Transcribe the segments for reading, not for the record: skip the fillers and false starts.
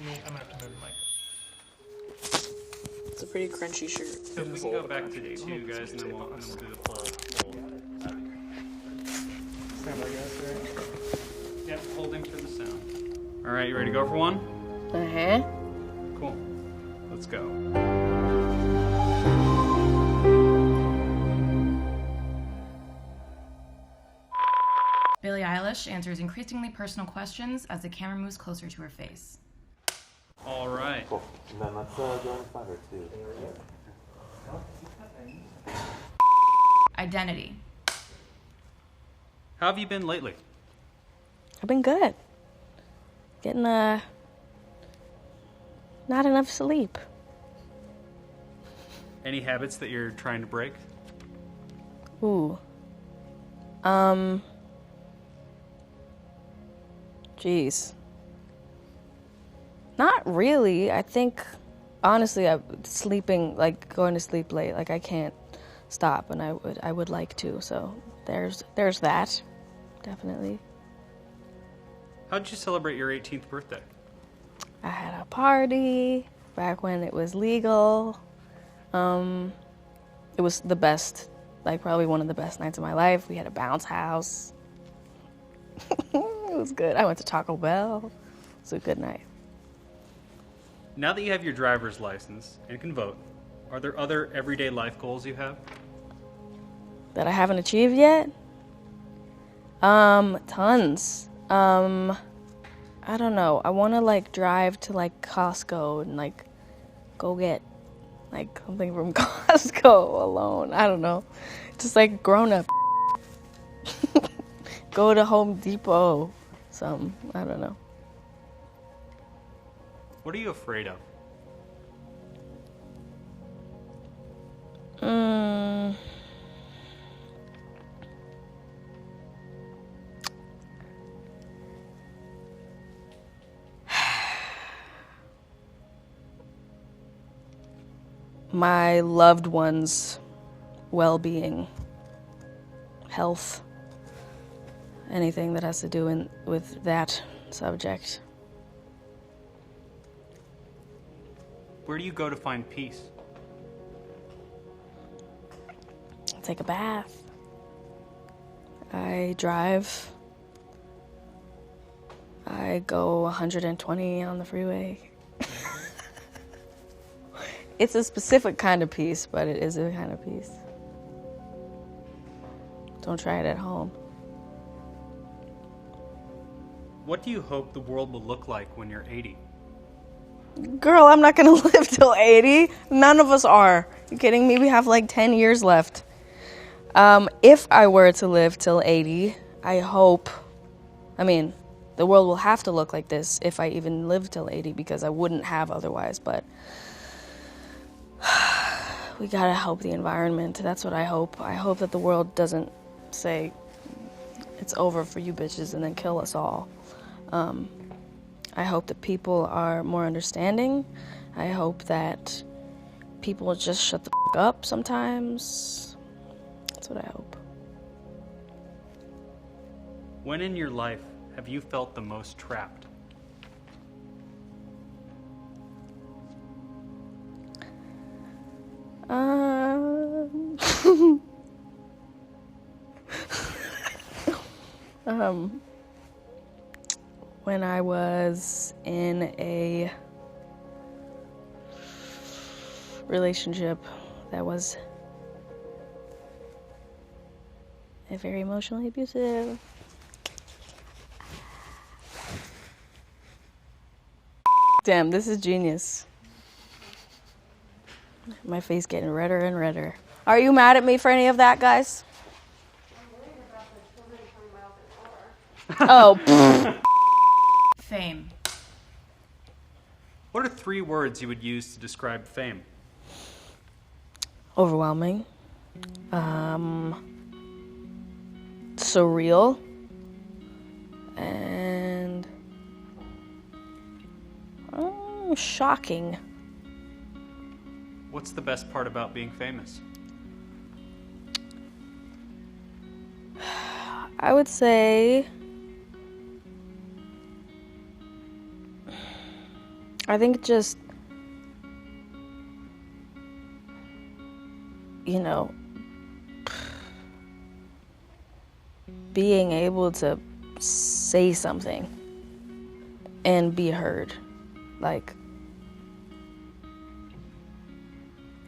I'm gonna have to move the mic. It's a pretty crunchy shirt. So if we can go back to day 2, guys, and then we'll do the full. Stand by, guys, right? Yep, holding for the sound. All right, you ready to go for one? Cool. Let's go. Billie Eilish answers increasingly personal questions as the camera moves closer to her face. All right. Cool. And then let's go in 5 or 2. Identity. How have you been lately? I've been good. Getting not enough sleep. Any habits that you're trying to break? Ooh. Jeez. Not really. I think, honestly, sleeping, like going to sleep late, like I can't stop, and I would like to. So there's that, definitely. How did you celebrate your 18th birthday? I had a party back when it was legal. It was the best, like probably one of the best nights of my life. We had a bounce house. It was good. I went to Taco Bell. It was a good night. Now that you have your driver's license and can vote, are there other everyday life goals you have? That I haven't achieved yet? Tons. I don't know. I want to like drive to like Costco and like go get like something from Costco alone. I don't know. Just like grown up. Go to Home Depot. I don't know. What are you afraid of? My loved ones' well-being, health, anything that has to do with that subject. Where do you go to find peace? Take a bath. I drive. I go 120 on the freeway. It's a specific kind of peace, but it is a kind of peace. Don't try it at home. What do you hope the world will look like when you're 80? Girl, I'm not gonna live till 80. None of us are. You kidding me? We have like 10 years left. If I were to live till 80, I hope, the world will have to look like this if I even live till 80 because I wouldn't have otherwise, but we gotta help the environment. That's what I hope. I hope that the world doesn't say it's over for you bitches and then kill us all. I hope that people are more understanding. I hope that people just shut the f*** up sometimes. That's what I hope. When in your life have you felt the most trapped? When I was in a relationship that was very emotionally abusive. Damn, this is genius. My face getting redder and redder. Are you mad at me for any of that, guys? Oh. Fame. What are 3 words you would use to describe fame? Overwhelming. Surreal. And shocking. What's the best part about being famous? I would say I think just, you know, being able to say something and be heard. Like,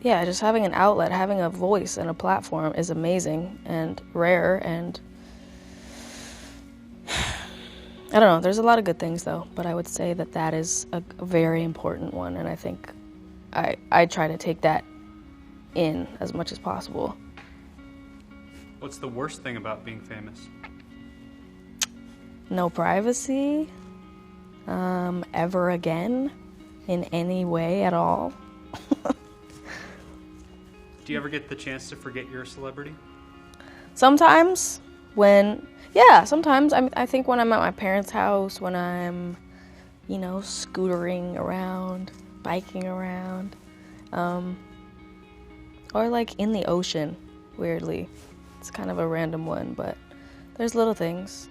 yeah, just having an outlet, having a voice and a platform is amazing and rare, and I don't know, there's a lot of good things though, but I would say that that is a very important one, and I think I try to take that in as much as possible. What's the worst thing about being famous? No privacy, ever again, in any way at all. Do you ever get the chance to forget you're a celebrity? Sometimes, sometimes. I think when I'm at my parents' house, when I'm, you know, scootering around, biking around, or like in the ocean, weirdly. It's kind of a random one, but there's little things,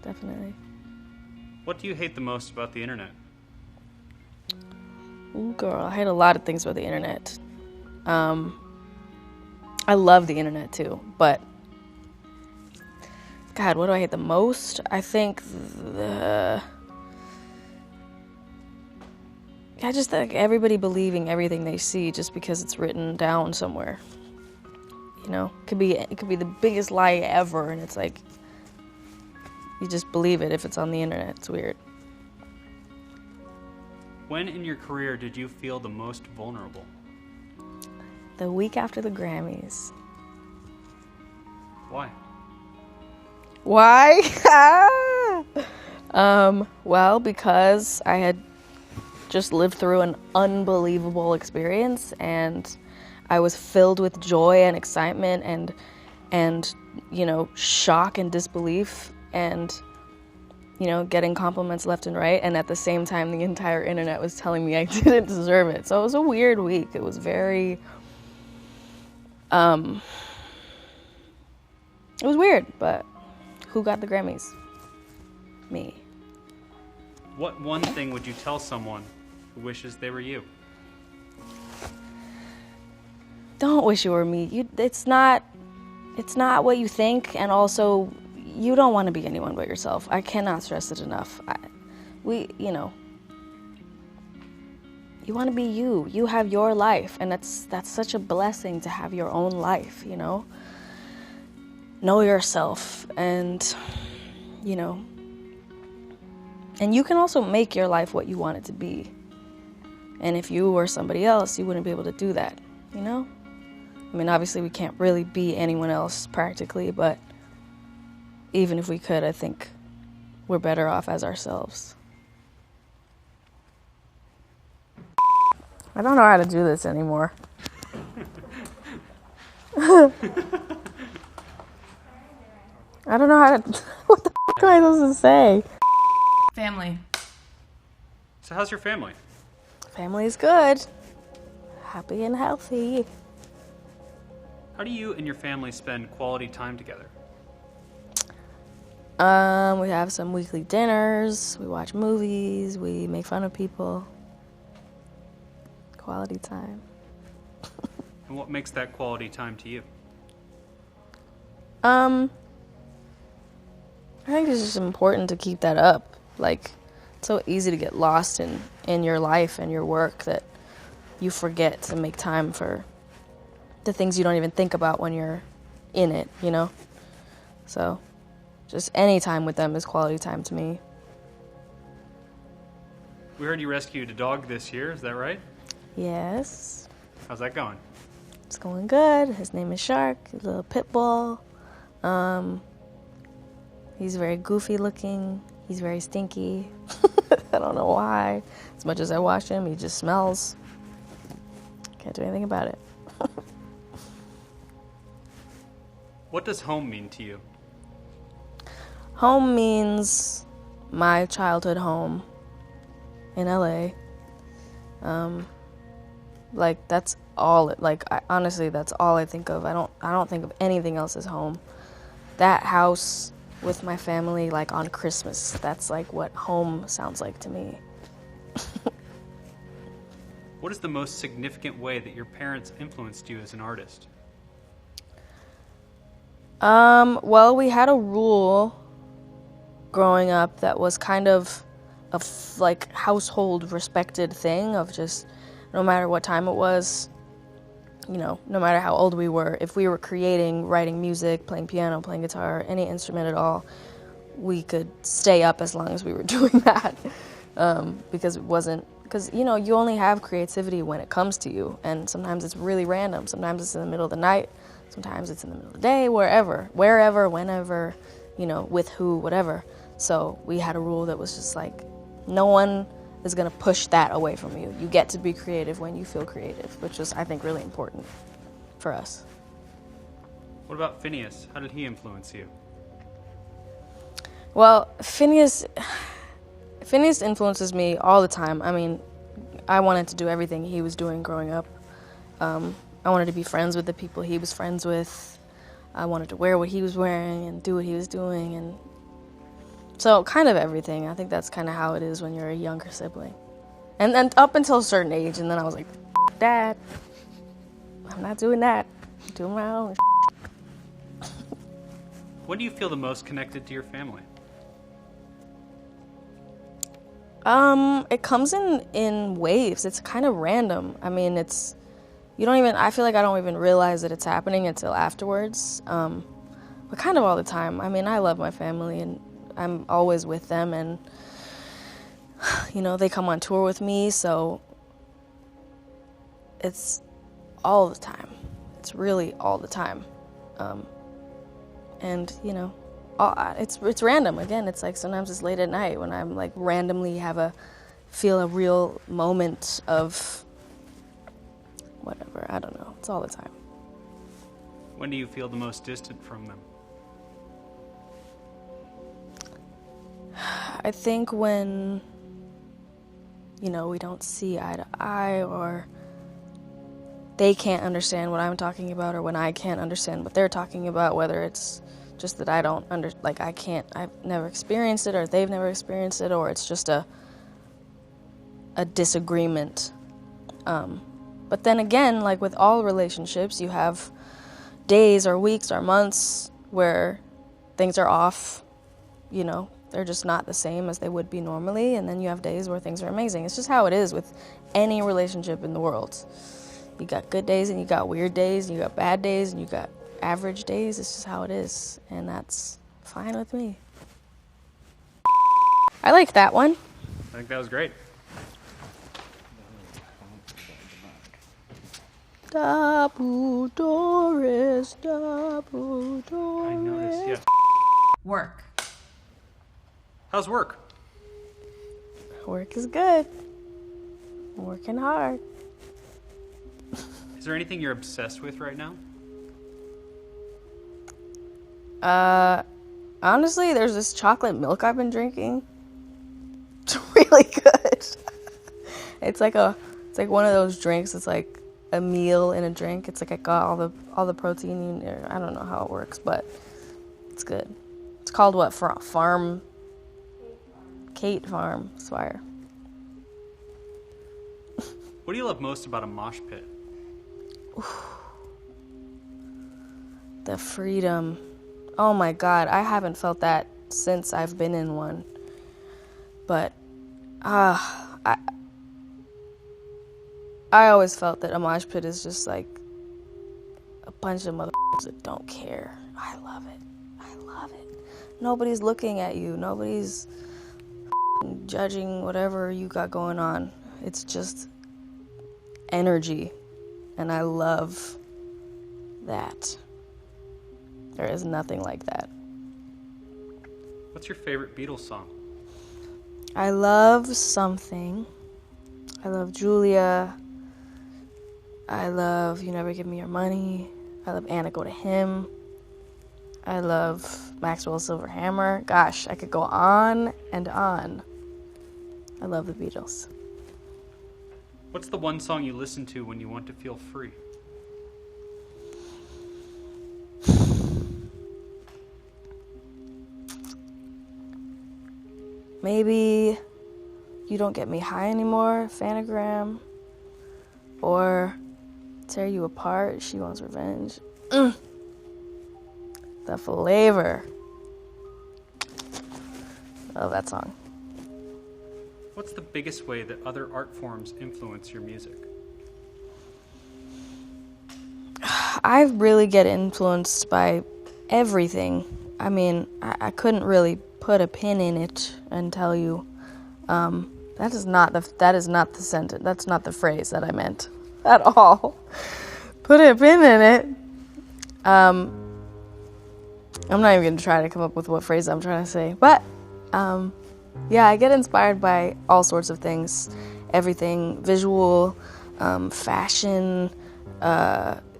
definitely. What do you hate the most about the internet? Ooh, girl, I hate a lot of things about the internet. I love the internet too, but God, what do I hate the most? I think I just think everybody believing everything they see just because it's written down somewhere. You know, it could be the biggest lie ever, and it's like you just believe it if it's on the internet. It's weird. When in your career did you feel the most vulnerable? The week after the Grammys. Why? Well, because I had just lived through an unbelievable experience, and I was filled with joy and excitement and you know, shock and disbelief, and you know, getting compliments left and right, and at the same time the entire internet was telling me I didn't deserve it. So it was a weird week. It was very it was weird, but who got the Grammys? Me. What one thing would you tell someone who wishes they were you? Don't wish you were me. It's not what you think, and also you don't want to be anyone but yourself. I cannot stress it enough. You know, you want to be you. You have your life, and that's such a blessing to have your own life, you know? Know yourself, and, you know, and you can also make your life what you want it to be. And if you were somebody else, you wouldn't be able to do that, you know? I mean, obviously we can't really be anyone else practically, but even if we could, I think we're better off as ourselves. I don't know how to do this anymore. I don't know how to... What the f*** am I supposed to say? Family. So how's your family? Family's good. Happy and healthy. How do you and your family spend quality time together? We have some weekly dinners, we watch movies, we make fun of people. Quality time. And what makes that quality time to you? I think it's just important to keep that up. Like, it's so easy to get lost in your life and your work that you forget to make time for the things you don't even think about when you're in it, you know? So, just any time with them is quality time to me. We heard you rescued a dog this year, is that right? Yes. How's that going? It's going good. His name is Shark, a little pit bull. He's very goofy looking. He's very stinky. I don't know why. As much as I wash him, he just smells. Can't do anything about it. What does home mean to you? Home means my childhood home in LA. Like, that's all, honestly, that's all I think of. I don't think of anything else as home. That house with my family, like, on Christmas, that's like what home sounds like to me. What is the most significant way that your parents influenced you as an artist? Well, we had a rule growing up that was kind of a like household respected thing of just no matter what time it was, you know, no matter how old we were, if we were creating, writing music, playing piano, playing guitar, any instrument at all, we could stay up as long as we were doing that. Because you know, you only have creativity when it comes to you, and sometimes it's really random. Sometimes it's in the middle of the night, sometimes it's in the middle of the day, wherever, whenever, you know, with who, whatever. So we had a rule that was just like, no one is going to push that away from you. You get to be creative when you feel creative, which was, I think, really important for us. What about Phineas? How did he influence you? Well, Phineas influences me all the time. I mean, I wanted to do everything he was doing growing up. I wanted to be friends with the people he was friends with. I wanted to wear what he was wearing and do what he was doing, and so kind of everything. I think that's kind of how it is when you're a younger sibling. And then up until a certain age, and then I was like, Dad, I'm not doing that. I'm doing my own. When do you feel the most connected to your family? It comes in waves. It's kind of random. I mean, I feel like I don't even realize that it's happening until afterwards. But kind of all the time. I mean, I love my family and I'm always with them, and, you know, they come on tour with me, so it's all the time. It's really all the time. And, you know, it's random. Again, it's like sometimes it's late at night when I'm like randomly feel a real moment of whatever. I don't know. It's all the time. When do you feel the most distant from them? I think when, you know, we don't see eye to eye, or they can't understand what I'm talking about, or when I can't understand what they're talking about, whether it's just that I don't I've never experienced it, or they've never experienced it, or it's just a disagreement. But then again, like with all relationships, you have days or weeks or months where things are off, you know, they're just not the same as they would be normally, and then you have days where things are amazing. It's just how it is with any relationship in the world. You got good days and you got weird days, and you got bad days and you got average days. It's just how it is, and that's fine with me. I like that one. I think that was great. Doris. I noticed, yeah. Work. How's work? Work is good. I'm working hard. Is there anything you're obsessed with right now? Honestly, there's this chocolate milk I've been drinking. It's really good. It's like one of those drinks. It's like a meal in a drink. It's like I got all the protein. I don't know how it works, but it's good. It's called what? Farm. Kate Farm Swire. What do you love most about a mosh pit? The freedom. Oh my God, I haven't felt that since I've been in one. But I always felt that a mosh pit is just like a bunch of motherfuckers that don't care. I love it. I love it. Nobody's looking at you. Nobody's judging whatever you got going on. It's just energy, and I love that. There is nothing like that. What's your favorite Beatles song? I love Something. I love Julia. I love You Never Give Me Your Money. I love Anna Go to Him. I love Maxwell Silver Hammer. Gosh, I could go on and on. I love the Beatles. What's the one song you listen to when you want to feel free? Maybe You Don't Get Me High Anymore, Phanogram. or tear you apart, she wants revenge. The flavor. Love that song. What's the biggest way that other art forms influence your music? I really get influenced by everything. I mean, I couldn't really put a pin in it and tell you. That is not the sentence. That's not the phrase that I meant at all. Put a pin in it. I'm not even gonna try to come up with what phrase I'm trying to say, but yeah, I get inspired by all sorts of things, everything, visual, fashion,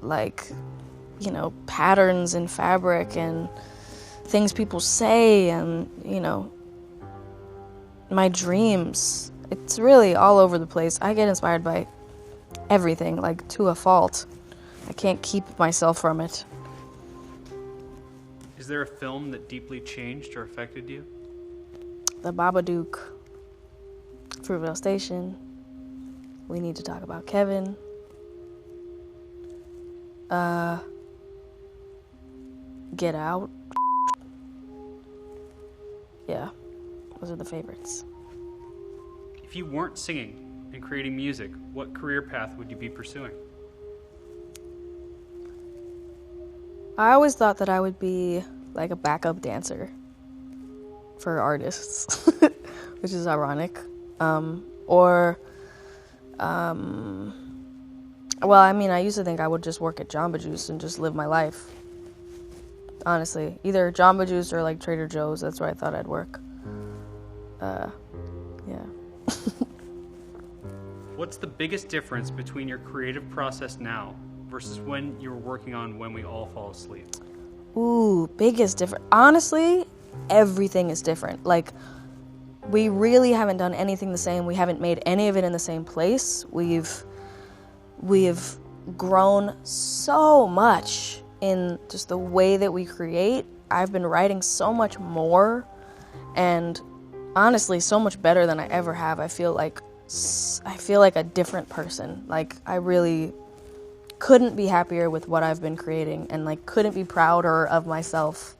like, you know, patterns in fabric and things people say, and, you know, my dreams. It's really all over the place. I get inspired by everything, like, to a fault. I can't keep myself from it. Is there a film that deeply changed or affected you? The Babadook, Fruitvale Station, We Need to Talk About Kevin, Get Out. Yeah, those are the favorites. If you weren't singing and creating music, what career path would you be pursuing? I always thought that I would be like a backup dancer for artists, which is ironic. Well, I mean, I used to think I would just work at Jamba Juice and just live my life. Honestly, either Jamba Juice or like Trader Joe's. That's where I thought I'd work. Yeah. What's the biggest difference between your creative process now versus when you were working on When We All Fall Asleep? Ooh, biggest difference. Honestly, everything is different. Like, we really haven't done anything the same. We haven't made any of it in the same place. We've grown so much in just the way that we create. I've been writing so much more, and honestly, so much better than I ever have. I feel like a different person. Like, I really couldn't be happier with what I've been creating, and like couldn't be prouder of myself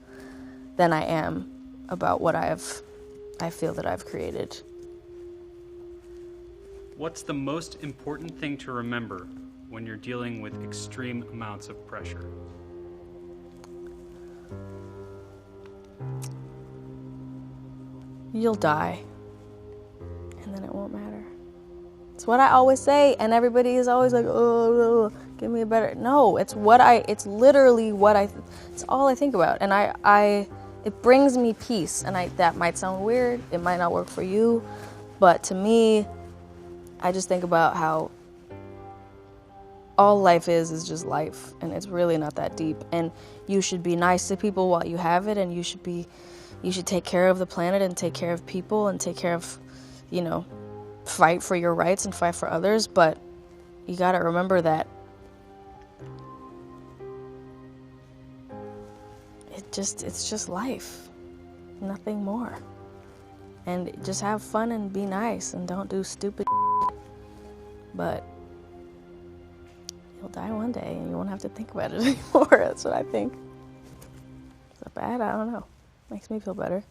than I am about what I feel that I've created. What's the most important thing to remember when you're dealing with extreme amounts of pressure? You'll die, and then it won't matter. It's what I always say, and everybody is always like, oh, give me a better. No, it's literally it's all I think about, and it brings me peace, and that might sound weird, it might not work for you, but to me, I just think about how all life is just life, and it's really not that deep, and you should be nice to people while you have it, and you should take care of the planet and take care of people and take care of, you know, fight for your rights and fight for others, but you gotta remember that it's just life, nothing more. And just have fun and be nice and don't do stupid shit. But you'll die one day and you won't have to think about it anymore. That's what I think. Is that bad? I don't know. Makes me feel better.